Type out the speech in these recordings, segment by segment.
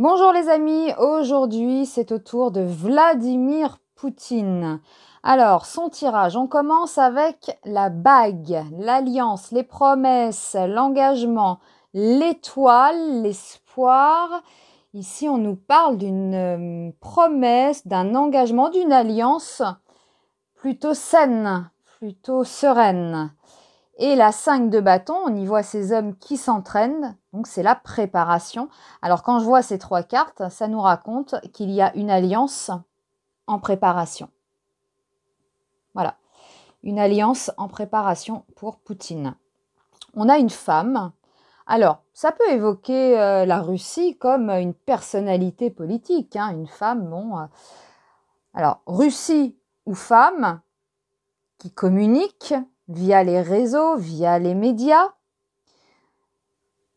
Bonjour les amis, aujourd'hui c'est au tour de Vladimir Poutine. Alors, son tirage, on commence avec la bague, l'alliance, les promesses, l'engagement, l'étoile, l'espoir. Ici, on nous parle d'une promesse, d'un engagement, d'une alliance plutôt saine, plutôt sereine. Et la 5 de bâton, on y voit ces hommes qui s'entraînent, donc c'est la préparation. Alors quand je vois ces trois cartes, ça nous raconte qu'il y a une alliance en préparation. Voilà, une alliance en préparation pour Poutine. On a une femme. Alors, ça peut évoquer la Russie comme une personnalité politique, hein, une femme, bon. Alors, Russie ou femme qui communique via les réseaux, via les médias,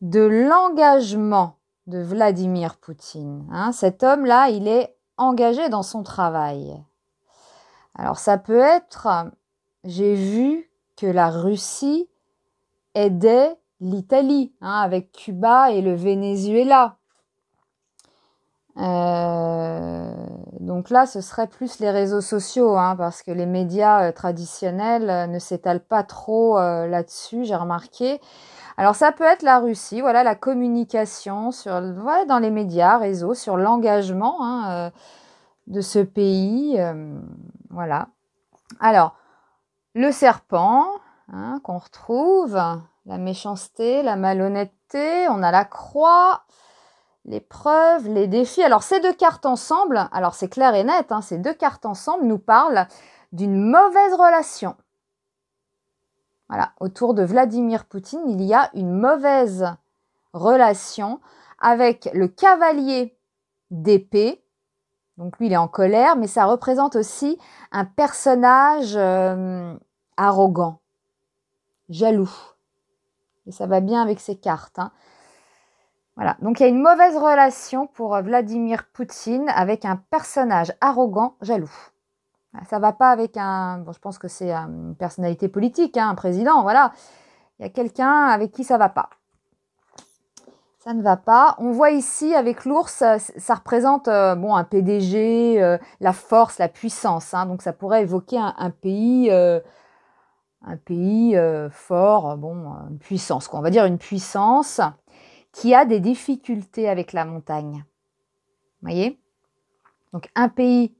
de l'engagement de Vladimir Poutine. Hein. Cet homme-là, il est engagé dans son travail. Alors ça peut être, j'ai vu que la Russie aidait l'Italie, hein, avec Cuba et le Venezuela. Donc là, ce serait plus les réseaux sociaux, hein, parce que les médias traditionnels ne s'étalent pas trop là-dessus, j'ai remarqué. Alors ça peut être la Russie, voilà, la communication dans les médias, réseaux, sur l'engagement hein, de ce pays. Voilà. Alors, le serpent hein, qu'on retrouve, la méchanceté, la malhonnêteté, on a la croix, l'épreuve, les défis. Alors ces deux cartes ensemble, alors c'est clair et net, hein, ces deux cartes ensemble nous parlent d'une mauvaise relation. Voilà, autour de Vladimir Poutine, il y a une mauvaise relation avec le cavalier d'épée. Donc lui, il est en colère, mais ça représente aussi un personnage arrogant, jaloux. Et ça va bien avec ces cartes. Hein. Voilà, donc il y a une mauvaise relation pour Vladimir Poutine avec un personnage arrogant, jaloux. Ça va pas avec un... Bon, je pense que c'est une personnalité politique, hein, un président, voilà. Il y a quelqu'un avec qui ça va pas. Ça ne va pas. On voit ici, avec l'ours, ça représente bon, un PDG, la force, la puissance. Hein, donc ça pourrait évoquer un pays fort, bon, une puissance, quoi. On va dire une puissance qui a des difficultés avec la montagne. Vous voyez? Donc un pays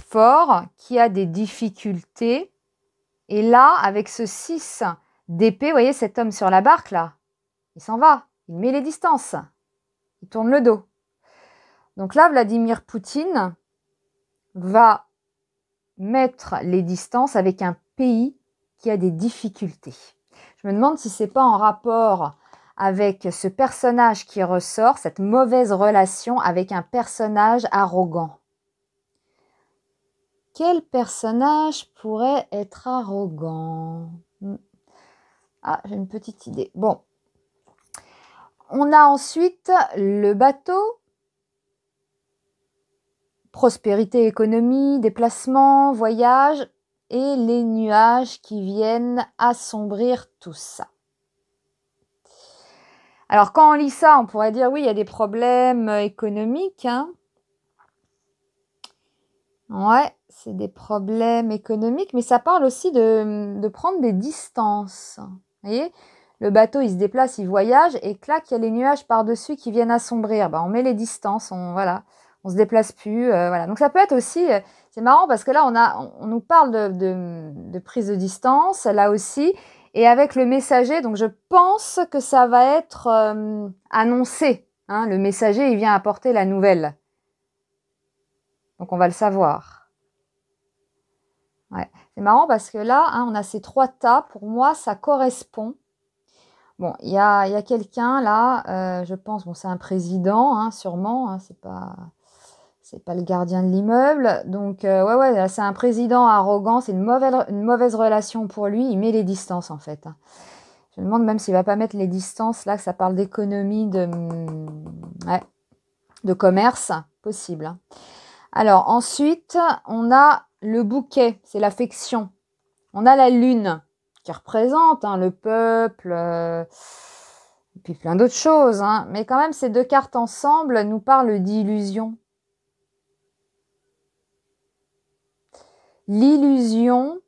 fort qui a des difficultés. Et là, avec ce 6 d'épée, vous voyez cet homme sur la barque là, il s'en va, il met les distances, il tourne le dos. Donc là, Vladimir Poutine va mettre les distances avec un pays qui a des difficultés. Je me demande si c'est pas en rapport avec ce personnage qui ressort, cette mauvaise relation avec un personnage arrogant. Quel personnage pourrait être arrogant? Ah, j'ai une petite idée. Bon. On a ensuite le bateau. Prospérité, économie, déplacement, voyage. Et les nuages qui viennent assombrir tout ça. Alors, quand on lit ça, on pourrait dire, oui, il y a des problèmes économiques. Hein. Ouais, c'est des problèmes économiques, mais ça parle aussi de prendre des distances. Vous voyez, le bateau, il se déplace, il voyage, et clac, il y a les nuages par-dessus qui viennent assombrir. Ben, on met les distances, voilà, on se déplace plus. Voilà. Donc ça peut être aussi, c'est marrant parce que là, on nous parle de prise de distance, là aussi, et avec le messager, donc je pense que ça va être annoncé. Hein, le messager, il vient apporter la nouvelle. Donc, on va le savoir. Ouais. C'est marrant parce que là, hein, on a ces trois tas. Pour moi, ça correspond. Bon, il y a quelqu'un là, je pense, bon, c'est un président, hein, sûrement. Hein, c'est pas le gardien de l'immeuble. Donc, ouais, c'est un président arrogant. C'est une mauvaise relation pour lui. Il met les distances, en fait. Je me demande même s'il va pas mettre les distances, là, que ça parle d'économie, de commerce. Possible. Hein. Alors ensuite, on a le bouquet, c'est l'affection. On a la lune qui représente hein, le peuple, Et puis plein d'autres choses, hein. Mais quand même, ces deux cartes ensemble nous parlent d'illusion. L'illusion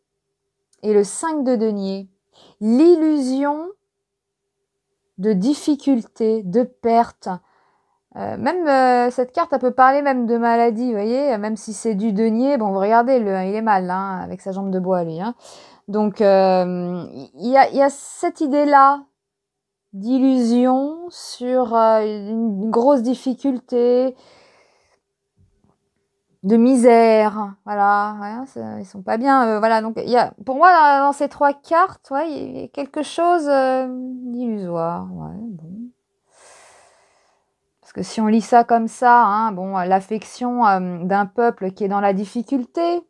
et le 5 de denier. L'illusion de difficulté, de perte. Même cette carte, elle peut parler même de maladie, vous voyez, même si c'est du denier. Bon, vous regardez, il est mal, hein, avec sa jambe de bois, lui. Hein. Donc, il y a cette idée-là d'illusion sur une grosse difficulté, de misère, voilà, ouais, ils sont pas bien, voilà. Donc, pour moi, dans ces trois cartes, ouais, il y a quelque chose d'illusoire, ouais, bon. Parce que si on lit ça comme ça, hein, bon, l'affection d'un peuple qui est dans la difficulté,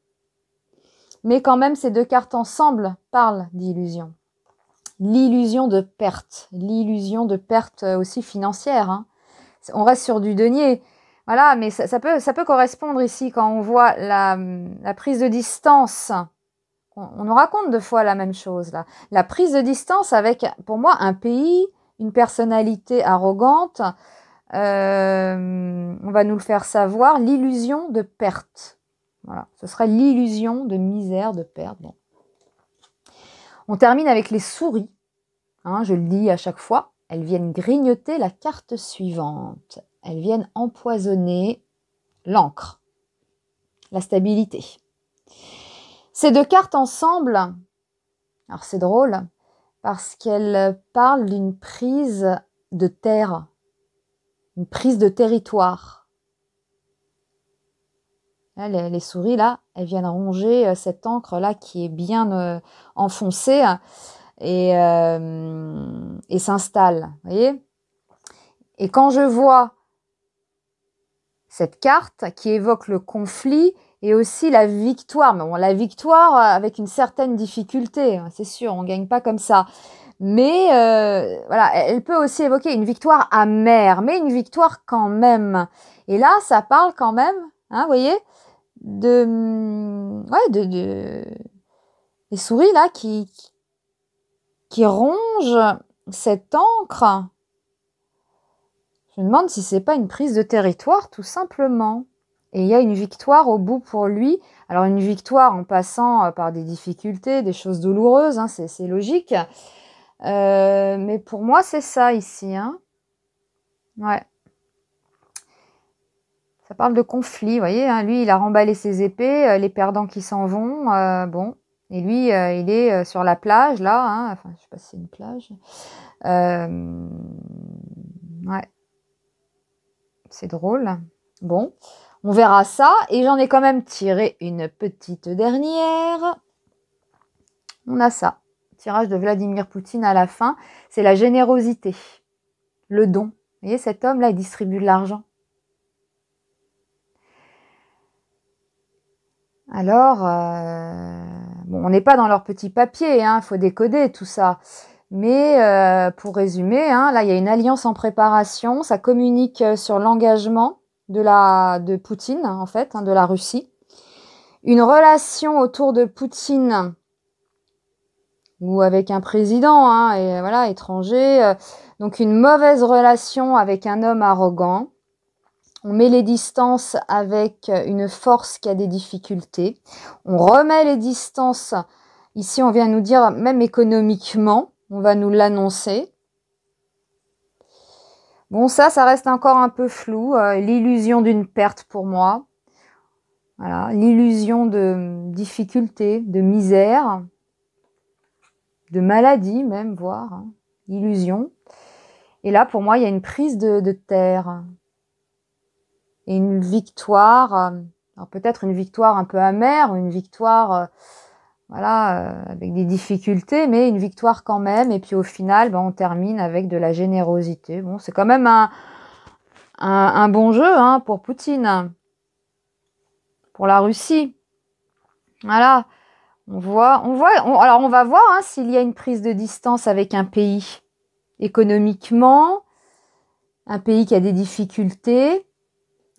mais quand même, ces deux cartes ensemble parlent d'illusion. L'illusion de perte aussi financière. Hein. On reste sur du denier, voilà, mais ça peut correspondre ici quand on voit la prise de distance. On nous raconte deux fois la même chose là. La prise de distance avec, pour moi, un pays, une personnalité arrogante. On va nous le faire savoir, l'illusion de perte. Voilà, ce serait l'illusion de misère, de perte. Bon. On termine avec les souris. Hein, je le dis à chaque fois, elles viennent grignoter la carte suivante. Elles viennent empoisonner l'encre, la stabilité. Ces deux cartes ensemble, alors c'est drôle, parce qu'elles parlent d'une prise de terre, une prise de territoire. Les souris, là, elles viennent ronger cette encre-là qui est bien enfoncée et s'installe. Vous voyez ? Et quand je vois cette carte qui évoque le conflit et aussi la victoire, mais bon, la victoire avec une certaine difficulté, c'est sûr, on ne gagne pas comme ça. Mais voilà, elle peut aussi évoquer une victoire amère, mais une victoire quand même. Et là, ça parle quand même, hein, vous voyez, des souris là qui rongent cette encre. Je me demande si c'est pas une prise de territoire, tout simplement. Et il y a une victoire au bout pour lui. Alors une victoire en passant par des difficultés, des choses douloureuses, hein, c'est logique. Mais pour moi, c'est ça ici. Hein. Ouais. Ça parle de conflit, vous voyez. Hein, lui, il a remballé ses épées, les perdants qui s'en vont. Bon. Et lui, il est sur la plage, là. Hein, enfin, je sais pas si c'est une plage. Ouais. C'est drôle. Bon. On verra ça. Et j'en ai quand même tiré une petite dernière. On a ça. Tirage de Vladimir Poutine à la fin. C'est la générosité. Le don. Vous voyez, cet homme-là, il distribue de l'argent. Alors, bon, on n'est pas dans leur petit papier, hein, faut décoder tout ça. Mais pour résumer, hein, là, il y a une alliance en préparation. Ça communique sur l'engagement de Poutine, en fait, hein, de la Russie. Une relation autour de Poutine ou avec un président, hein, et voilà, étranger. Donc une mauvaise relation avec un homme arrogant. On met les distances avec une force qui a des difficultés. On remet les distances. Ici, on vient nous dire, même économiquement, on va nous l'annoncer. Bon, ça reste encore un peu flou. L'illusion d'une perte pour moi. Voilà, l'illusion de difficulté, de misère, de maladie même, voire. Hein. Illusion. Et là, pour moi, il y a une prise de terre. Et une victoire, alors peut-être une victoire un peu amère, une victoire voilà, avec des difficultés, mais une victoire quand même. Et puis au final, on termine avec de la générosité. Bon, c'est quand même un bon jeu hein, pour Poutine, pour la Russie. Voilà, alors on va voir hein, s'il y a une prise de distance avec un pays économiquement, un pays qui a des difficultés.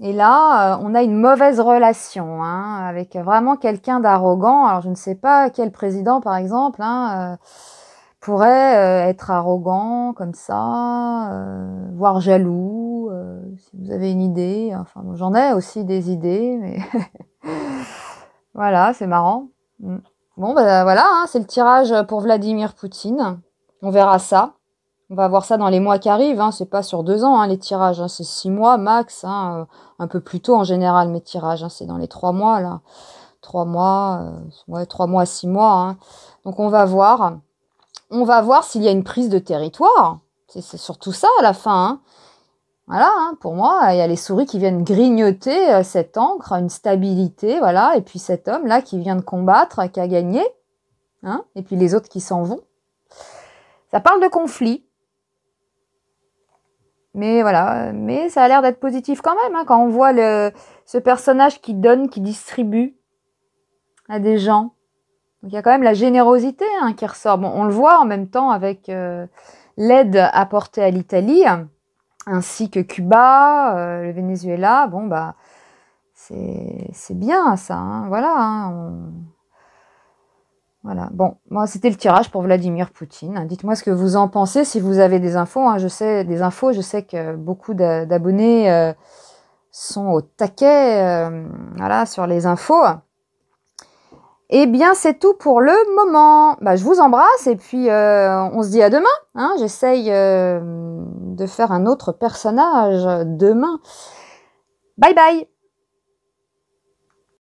Et là, on a une mauvaise relation hein, avec vraiment quelqu'un d'arrogant. Alors, je ne sais pas quel président, par exemple, hein, pourrait être arrogant comme ça, voire jaloux, si vous avez une idée. Enfin, bon, j'en ai aussi des idées, mais voilà, c'est marrant. Bon, ben voilà, hein, c'est le tirage pour Vladimir Poutine. On verra ça. On va voir ça dans les mois qui arrivent. Hein. C'est pas sur 2 ans, hein, les tirages. Hein. C'est 6 mois max. Hein, un peu plus tôt en général, mes tirages. Hein. C'est dans les 3 mois, là. 3 mois, ouais, 3 mois, 6 mois. Hein. Donc, on va voir. On va voir s'il y a une prise de territoire. C'est surtout ça à la fin. Hein. Voilà, hein, pour moi, il y a les souris qui viennent grignoter cette encre, une stabilité, voilà. Et puis cet homme-là qui vient de combattre, qui a gagné. Hein, et puis les autres qui s'en vont. Ça parle de conflit. Mais voilà, mais ça a l'air d'être positif quand même, hein, quand on voit ce personnage qui donne, qui distribue à des gens. Donc il y a quand même la générosité hein, qui ressort. Bon, on le voit en même temps avec l'aide apportée à l'Italie, ainsi que Cuba, le Venezuela. Bon, bah, c'est bien ça, hein, voilà. Hein, Voilà, bon, moi c'était le tirage pour Vladimir Poutine. Dites-moi ce que vous en pensez, si vous avez des infos. Hein. Je sais que beaucoup d'abonnés sont au taquet voilà, sur les infos. Eh bien, c'est tout pour le moment. Bah, je vous embrasse et puis on se dit à demain. Hein. J'essaye de faire un autre personnage demain. Bye bye!